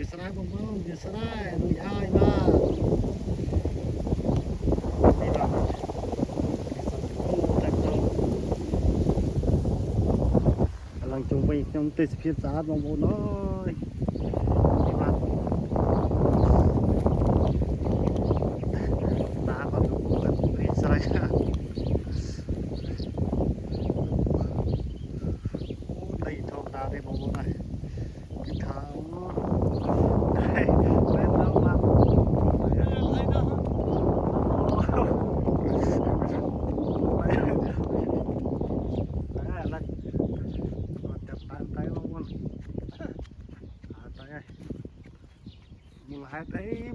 វាស្រែបងប្អូនវាស្រែរួចហើយបាទនេះបាទកำลังជុំវិញខ្ញុំទេសភាពស្អាតបងប្អូនអើយនេះបាទតាគាត់គាត់វាស្រែដីធម្មតាទេបងប្អូនហើយគឺថាតែដល់មក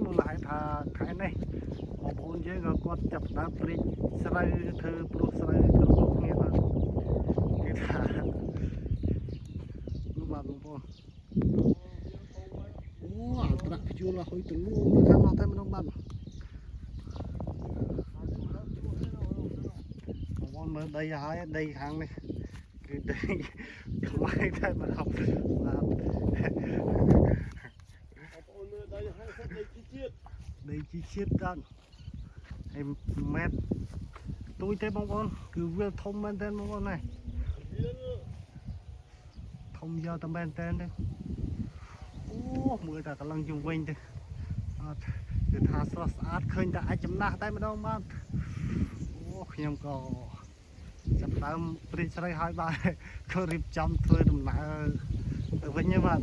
មូលហេតុថាខែនេះបងប្អូនយើងក៏គាត់ចាប់ដើមព្រីកស្រូវធ្វើព្រោះស្រូវគ្រប់គ្នាបាទគឺថានោះបាទបងប្អូនអូអត្រាខ្ជូលហុយទាំងនោះទៅខាងនោះតែម្ដងបាទបងប្អូនមើលដីហើយដីខាងនេះគឺដីខ្មៅតែម្ដងបាទដីជីជាតិដល់ហើយម៉ែត្រទួយទេបងប្អូនគឺវាធំមែនតើបងប្អូនណាធំយកតែមែនតើអូមើលតែកន្លងជុំវិញទៅអត់គឺថាស្រស់ស្អាតឃើញតែអាចចំណាស់តែម្ដងបាទអូខ្ញុំក៏ចាប់ដើមព្រីកស្រីហើយបាទក៏រៀបចំធ្វើដំណើរទៅវិញបាទ